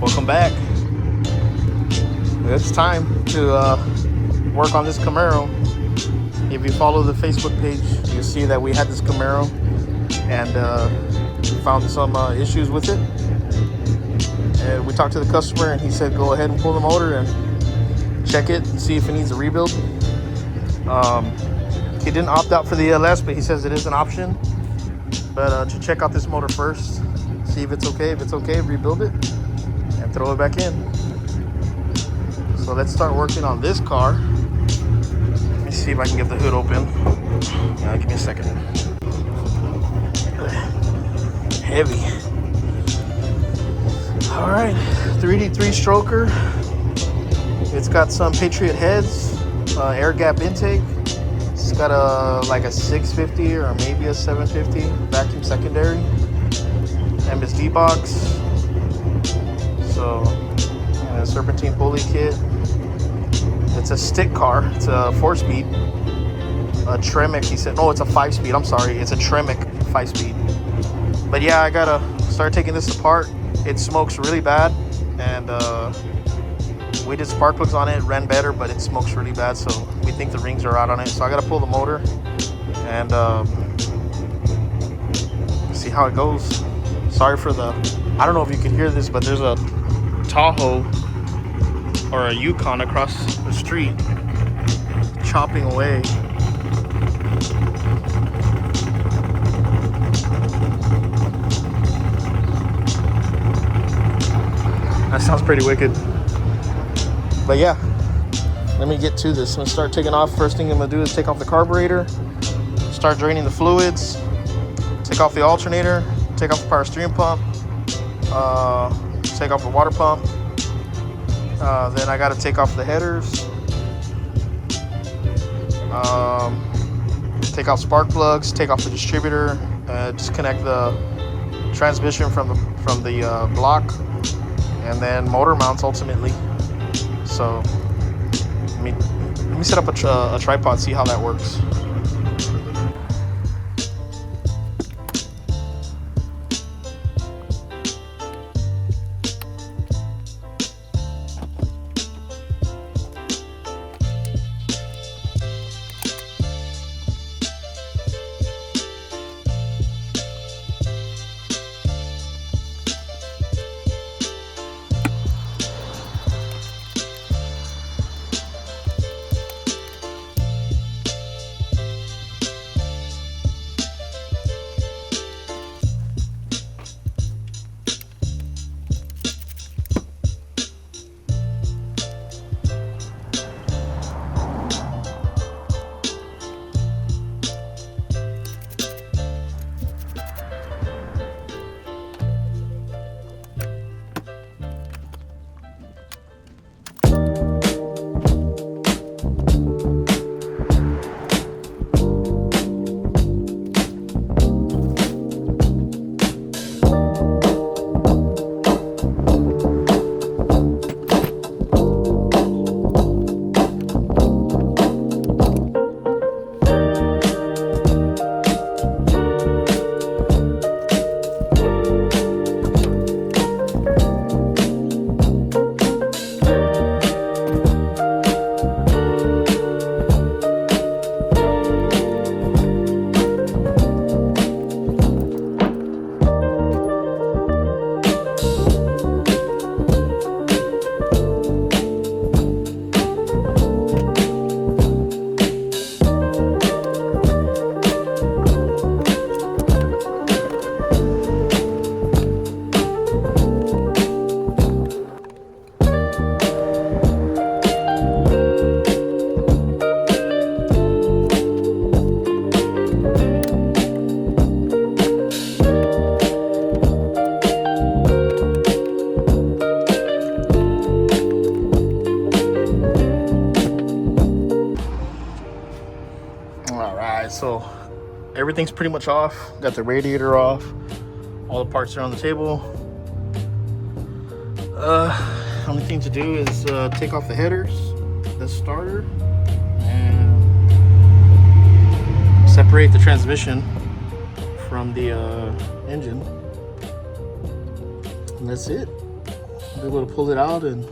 Welcome back. It's time to work on this Camaro. If you follow the Facebook page, you'll see that we had this Camaro and found some issues with it. And we talked to the customer and he said go ahead and pull the motor and check it and see if it needs a rebuild. He didn't opt out for the ELS, but he says it is an option. But to check out this motor first, see if it's okay. If it's okay, rebuild it and throw it back in. So let's start working on this car. Let me see if I can get the hood open. Give me a second. Heavy. All right, 3D3 stroker. It's got some Patriot heads, air gap intake. It's got a 650 or maybe a 750 vacuum secondary. MSD box. So, a serpentine pulley kit. It's a stick car. It's a 4-speed. A Tremec, he said. No, it's a 5-speed. I'm sorry. It's a Tremec 5-speed. But yeah, I gotta start taking this apart. It smokes really bad. And we did spark plugs on it. Ran better, but it smokes really bad. So we think the rings are out on it. So I gotta pull the motor and see how it goes. Sorry for I don't know if you can hear this, but there's a Tahoe or a Yukon across the street chopping away. That sounds pretty wicked. But yeah, let me get to this. I'm gonna start taking off. First thing I'm gonna do is take off the carburetor, start draining the fluids, take off the alternator, take off the power steering pump, take off the water pump. Then I got to take off the headers, take off spark plugs, take off the distributor, disconnect the transmission from the block, and then motor mounts ultimately. So let me set up a tripod, see how that works. So everything's pretty much off. Got the radiator off. All the parts are on the table. Only thing to do is take off the headers, the starter, and separate the transmission from the engine. And that's it. able to pull it out and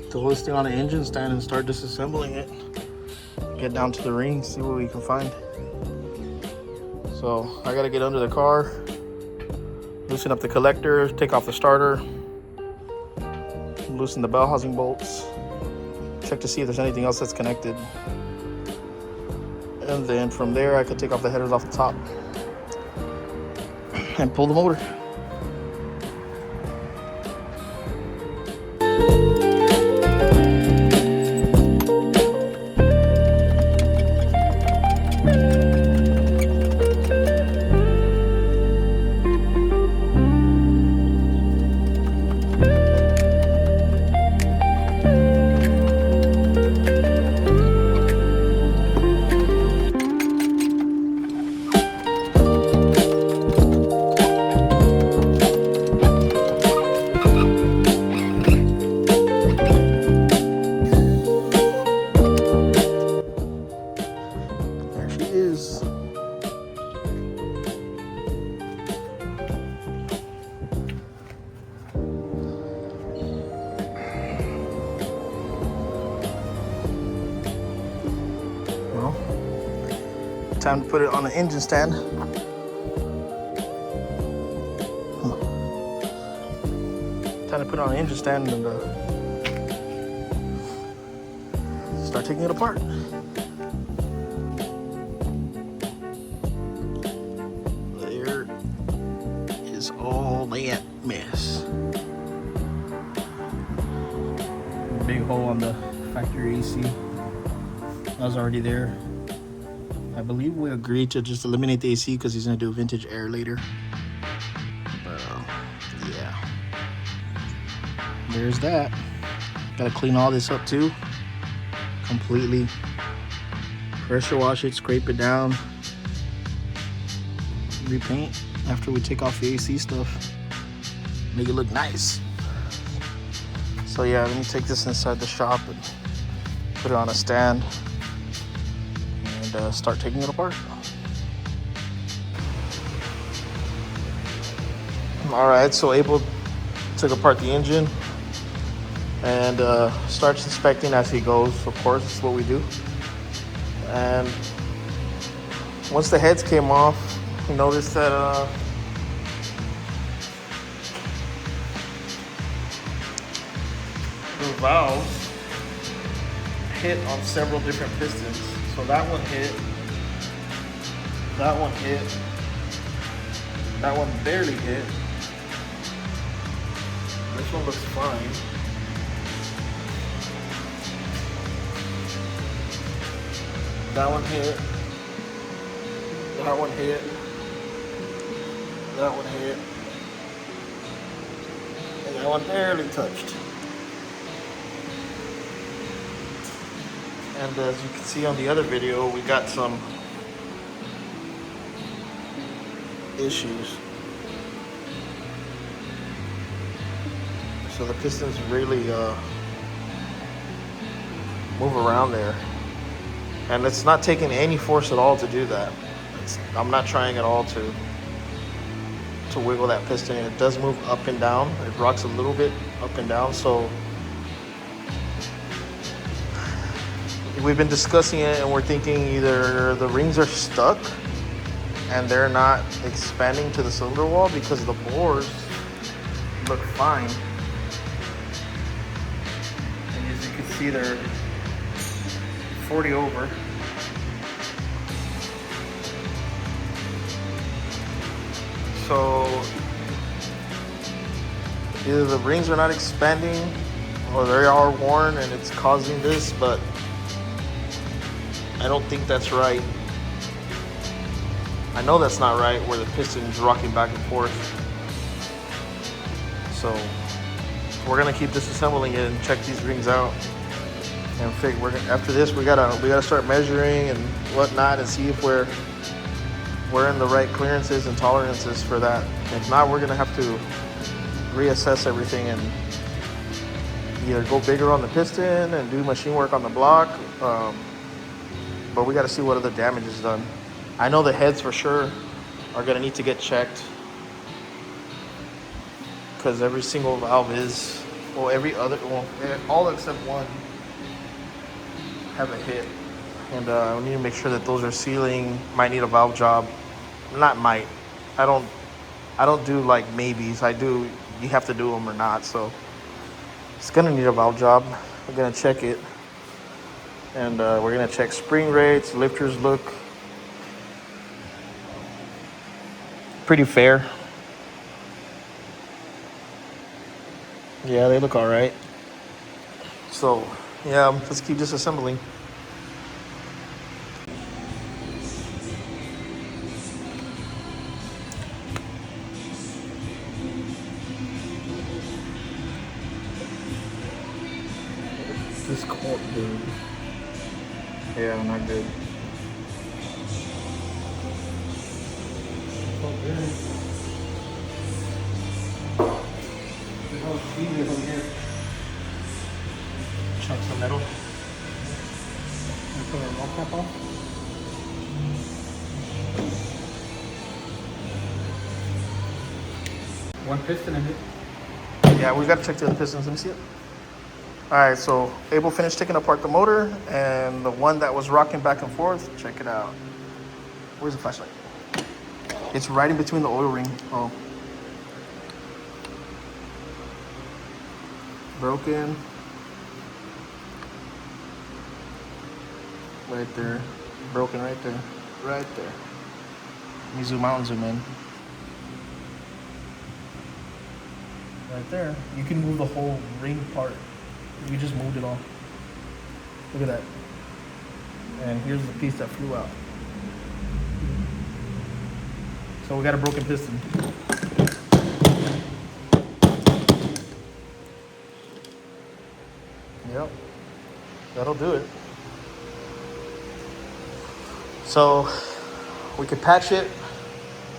throw this thing on the engine stand and start disassembling it. Get down to the ring, see what we can find. So I gotta get under the car, loosen up the collector, take off the starter, loosen the bell housing bolts, check to see if there's anything else that's connected. And then from there I could take off the headers off the top and pull the motor. Time to put it on the engine stand. Time to put it on the engine stand and start taking it apart. There is all that mess. Big hole on the factory AC. That was already there. I believe we agreed to just eliminate the AC because he's gonna do vintage air later. Yeah. There's that. Gotta clean all this up too. Completely. Pressure wash it, scrape it down. Repaint after we take off the AC stuff. Make it look nice. So yeah, let me take this inside the shop and put it on a stand. Start taking it apart. Alright, so Abel took apart the engine and starts inspecting as he goes. Of course, that's what we do. And once the heads came off, he noticed that the valves hit on several different pistons. So that one hit, that one hit, that one barely hit. This one looks fine. That one hit, that one hit, that one hit, and that one barely touched. And as you can see on the other video, we got some issues. So the pistons really move around there. And it's not taking any force at all to do that. I'm not trying at all to wiggle that piston. It does move up and down. It rocks a little bit up and down. So we've been discussing it and we're thinking either the rings are stuck and they're not expanding to the cylinder wall because the bores look fine. And as you can see, they're 40 over. So either the rings are not expanding or they are worn and it's causing this, but I don't think that's right. I know that's not right where the piston's rocking back and forth. So we're gonna keep disassembling it and check these rings out. And after this, we gotta start measuring and whatnot and see if we're in the right clearances and tolerances for that. If not, we're gonna have to reassess everything and either go bigger on the piston and do machine work on the block. But we gotta see what other damage is done. I know the heads for sure are gonna need to get checked because every single valve is Well, all except one have a hit. And we need to make sure that those are sealing. Might need a valve job. Not might. I don't. I don't do like maybes. I do. You have to do them or not. So it's gonna need a valve job. We're gonna check it, and we're gonna check spring rates. Lifters look pretty fair. Yeah, they look all right. So yeah, let's keep disassembling. This cold, dude. Yeah, not good. Chunks of metal. Put a roll cap on. One piston in it. Yeah, we got to check the other pistons. Let me see it. All right, so Abel finished taking apart the motor, and the one that was rocking back and forth, check it out. Where's the flashlight? It's right in between the oil ring. Oh. Broken. Right there. Broken right there. Right there. Let me zoom out and zoom in. Right there. You can move the whole ring part. We just moved it all. Look at that. And here's the piece that flew out. So we got a broken piston. Yep. That'll do it. So we could patch it,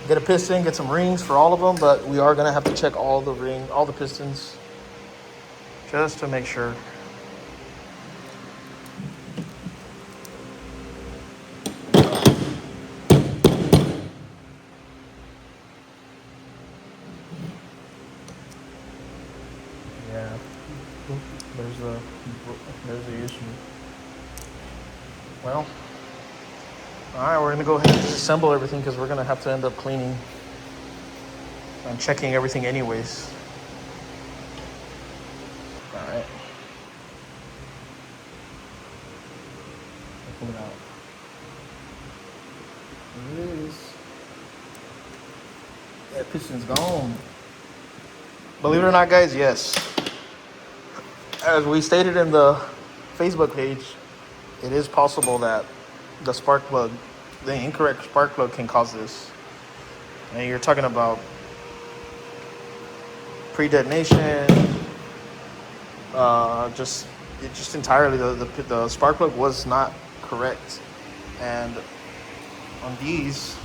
get a piston, get some rings for all of them, but we are gonna have to check all the pistons, just to make sure. Yeah, there's the issue. Well, all right, we're gonna go ahead and disassemble everything because we're gonna have to end up cleaning and checking everything anyways. All right. Pull it out. There it is. That piston's gone. Believe it or not, guys, yes. As we stated in the Facebook page, it is possible that the spark plug, the incorrect spark plug, can cause this. And you're talking about pre-detonation, just entirely the spark plug was not correct. And on these,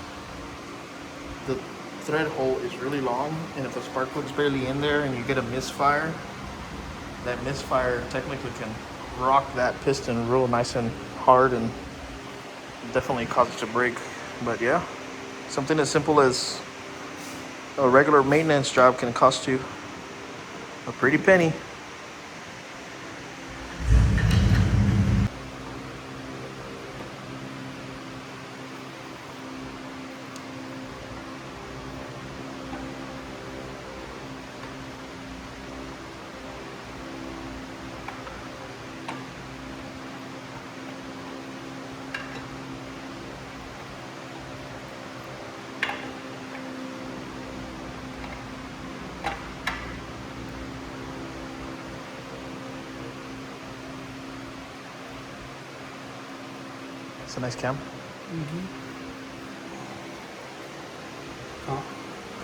the thread hole is really long, and if the spark plug's barely in there and you get a misfire, that misfire technically can rock that piston real nice and hard and definitely cause it to break. But yeah, something as simple as a regular maintenance job can cost you a pretty penny. It's a nice cam.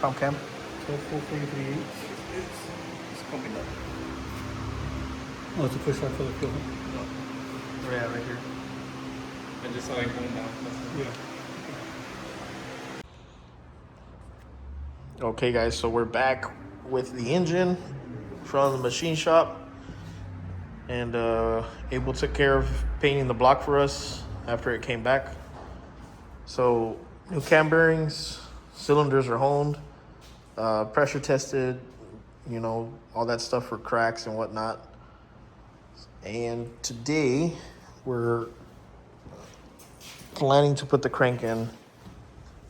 Comp cam. 443 It's pumping up. Oh, it's a push rod for the fuel. Yeah, right here. I just saw it coming down. Yeah. Okay, guys, so we're back with the engine from the machine shop, and Abel took care of painting the block for us after it came back. So new cam bearings, cylinders are honed, pressure tested, you know, all that stuff for cracks and whatnot. And today we're planning to put the crank in.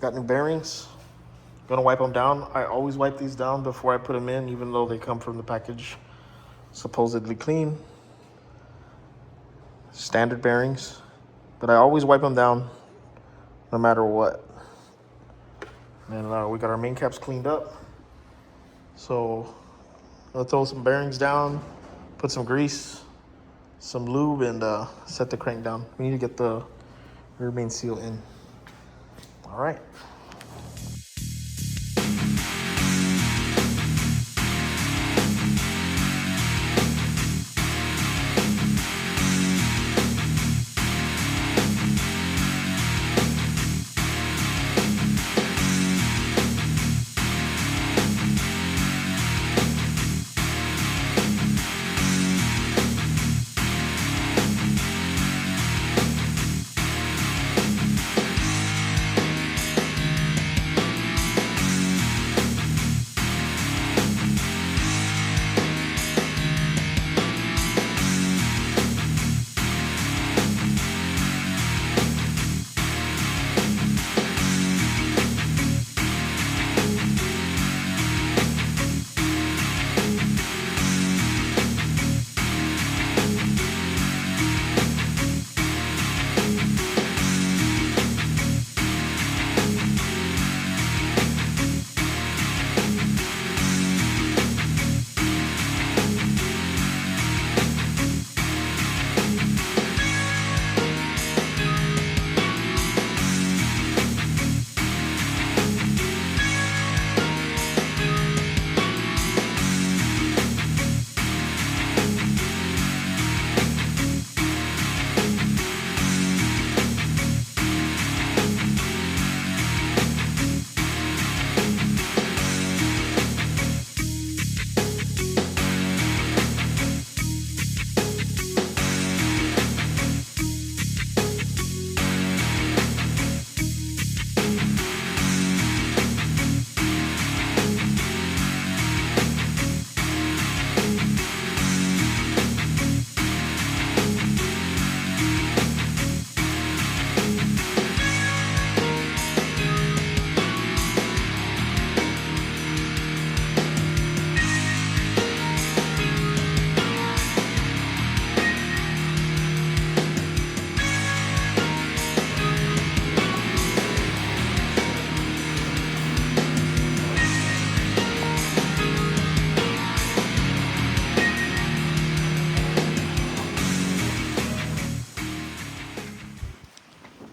Got new bearings. Gonna wipe them down. I always wipe these down before I put them in, even though they come from the package supposedly clean. Standard bearings. But I always wipe them down no matter what. And we got our main caps cleaned up. So I'll throw some bearings down, put some grease, some lube, and set the crank down. We need to get the rear main seal in. All right.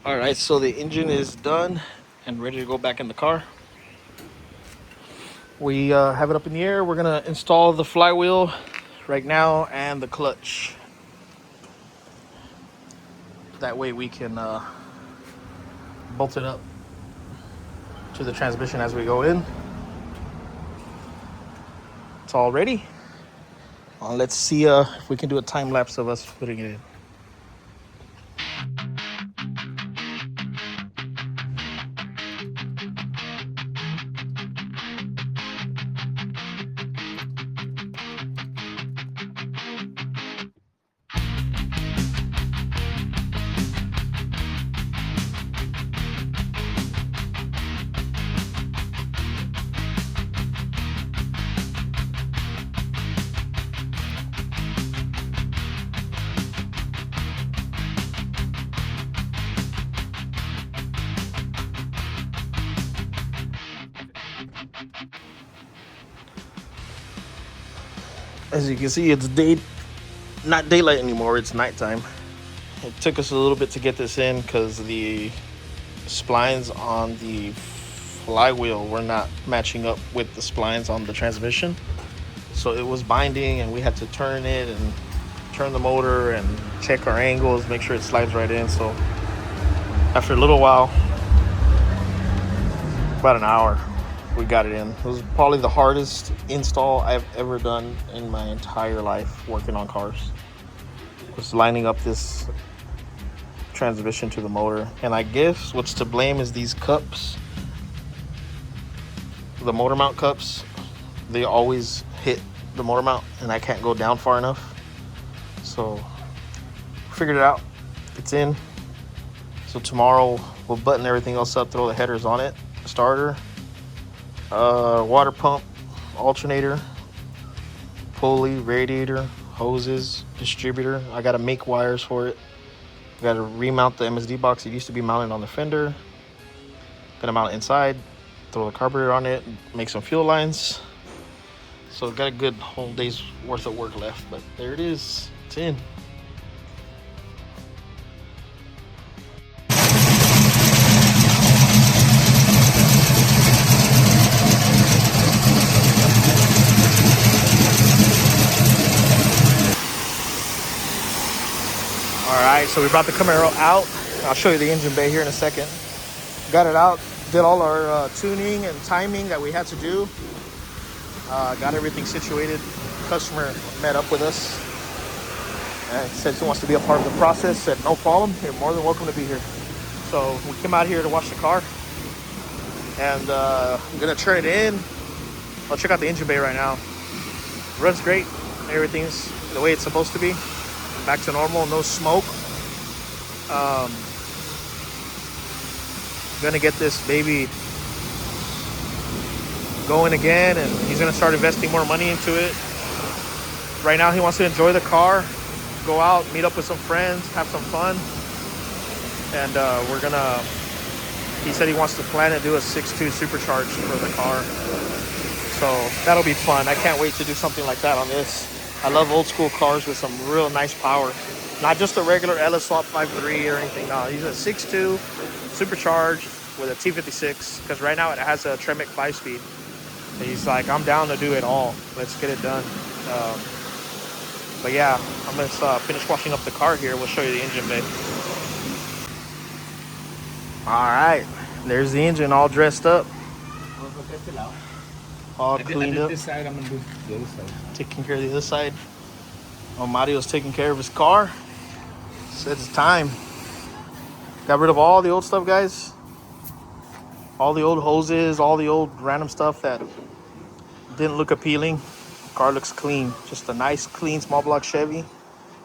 All right, so the engine is done and ready to go back in the car. We have it up in the air. We're gonna install the flywheel right now and the clutch. That way we can bolt it up to the transmission as we go in. It's all ready. Let's see if we can do a time lapse of us putting it in. As you can see, it's not daylight anymore, it's nighttime. It took us a little bit to get this in because the splines on the flywheel were not matching up with the splines on the transmission. So it was binding and we had to turn it and turn the motor and check our angles, make sure it slides right in. So after a little while, about an hour, we got it in. It was probably the hardest install I've ever done in my entire life working on cars. Was lining up this transmission to the motor. And I guess what's to blame is these cups, the motor mount cups. They always hit the motor mount, and I can't go down far enough. So figured it out. It's in. So tomorrow we'll button everything else up, throw the headers on it, starter, water pump, alternator, pulley, radiator, hoses, distributor. I got to make wires for it. Got to remount the MSD box. It used to be mounted on the fender. Gonna mount it inside, throw the carburetor on it, make some fuel lines. So got a good whole day's worth of work left, but there it is. It's in. All right, so we brought the Camaro out. I'll show you the engine bay here in a second. Got it out, did all our tuning and timing that we had to do. Got everything situated. Customer met up with us and said he wants to be a part of the process. Said no problem, you're more than welcome to be here. So we came out here to wash the car, and I'm gonna turn it in. I'll check out the engine bay right now. Runs great, everything's the way it's supposed to be. Back to normal, no smoke. Gonna get this baby going again, and he's gonna start investing more money into it. Right now he wants to enjoy the car, go out, meet up with some friends, have some fun. And he said he wants to plan and do a 6.2 supercharged for the car. So that'll be fun. I can't wait to do something like that on this. I love old school cars with some real nice power. Not just a regular LS Swap 5.3 or anything. No, he's a 6.2 supercharged with a T56, because right now it has a Tremec 5-speed. And he's like, I'm down to do it all. Let's get it done. But yeah, I'm going to finish washing up the car here. We'll show you the engine bay. All right, there's the engine all dressed up. All cleaned up. This side, I'm gonna do the other side. Taking care of the other side. Oh, Mario's taking care of his car. Said it's time. Got rid of all the old stuff, guys. All the old hoses, all the old random stuff that didn't look appealing. Car looks clean. Just a nice, clean, small block Chevy.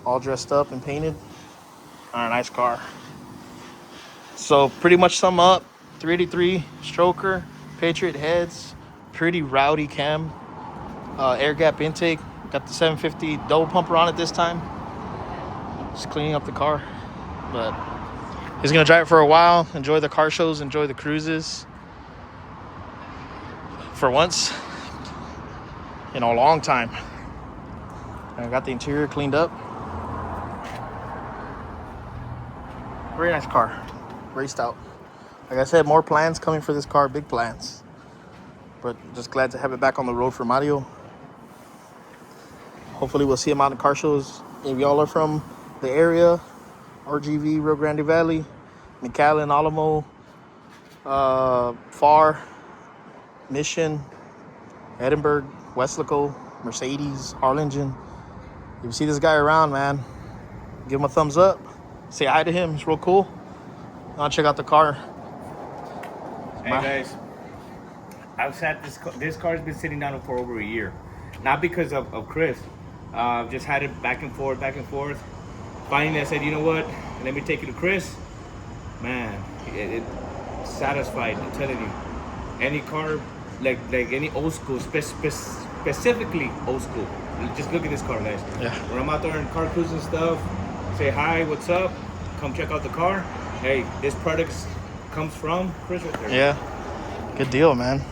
All dressed up and painted. A nice car. So pretty much sum up, 383 stroker, Patriot heads, pretty rowdy cam, air gap intake. Got the 750 double pumper on it this time. Just cleaning up the car. But he's gonna drive it for a while, enjoy the car shows, enjoy the cruises. For once, in a long time. I got the interior cleaned up. Very nice car. Raced out. Like I said, more plans coming for this car, big plans. But just glad to have it back on the road for Mario. Hopefully we'll see him out in car shows. If y'all are from the area, RGV, Rio Grande Valley, McAllen, Alamo, Far, Mission, Edinburgh, Westlaco, Mercedes, Harlingen. If you see this guy around, man, give him a thumbs up. Say hi to him. He's real cool. I'll check out the car. Hey guys, I've sat this car's been sitting down for over a year. Not because of Chris. I've just had it back and forth. Finally I said, you know what, let me take it to Chris. Man, it satisfied, I'm telling you. Any car, like any old school, specifically old school. Just look at this car, guys. Yeah. When I'm out there in car cruising stuff, say hi, what's up, come check out the car. Hey, this product comes from Chris right there. Yeah, good deal, man.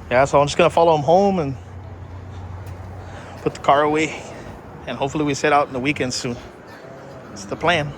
Yeah, so I'm just gonna follow him home and put the car away, and hopefully we set out in the weekend soon. That's the plan.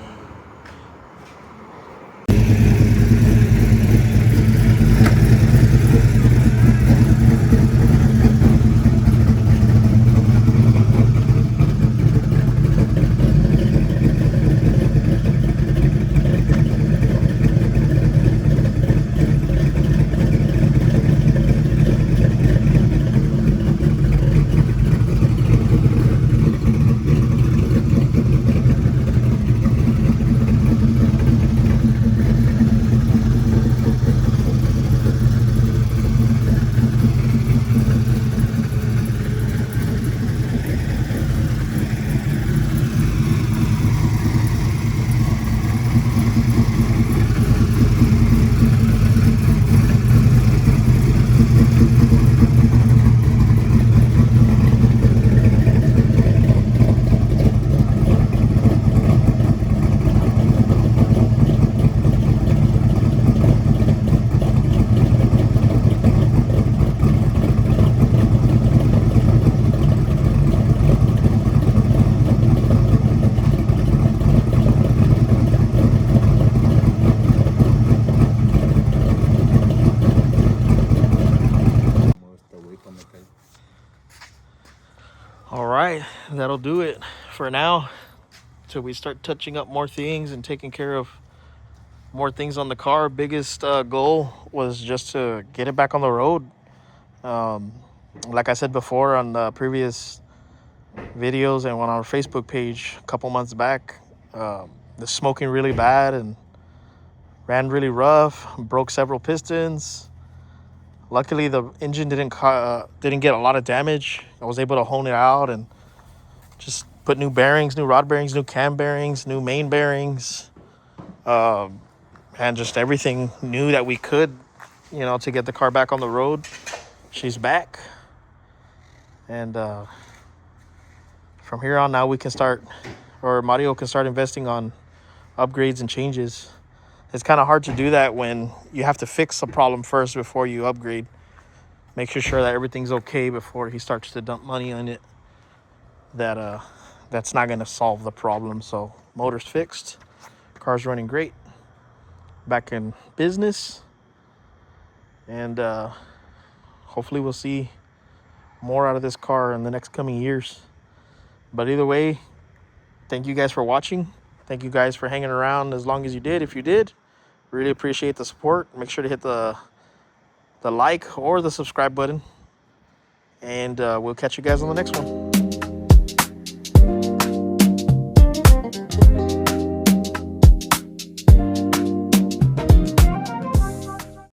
All right, that'll do it for now. Till we start touching up more things and taking care of more things on the car. Biggest goal was just to get it back on the road. Um, like I said before on the previous videos and on our Facebook page a couple months back, the smoking really bad and ran really rough, broke several pistons. Luckily, the engine didn't get a lot of damage. I was able to hone it out and just put new bearings, new rod bearings, new cam bearings, new main bearings, and just everything new that we could, to get the car back on the road. She's back. And from here on now, we can start, or Mario can start investing on upgrades and changes. It's kind of hard to do that when you have to fix a problem first before you upgrade. Make sure that everything's okay before he starts to dump money on it. That's not going to solve the problem. So motor's fixed, car's running great, back in business, and hopefully we'll see more out of this car in the next coming years. But either way, thank you guys for watching. Thank you guys for hanging around as long as you did. If you did, really appreciate the support. Make sure to hit the like or the subscribe button, and we'll catch you guys on the next one.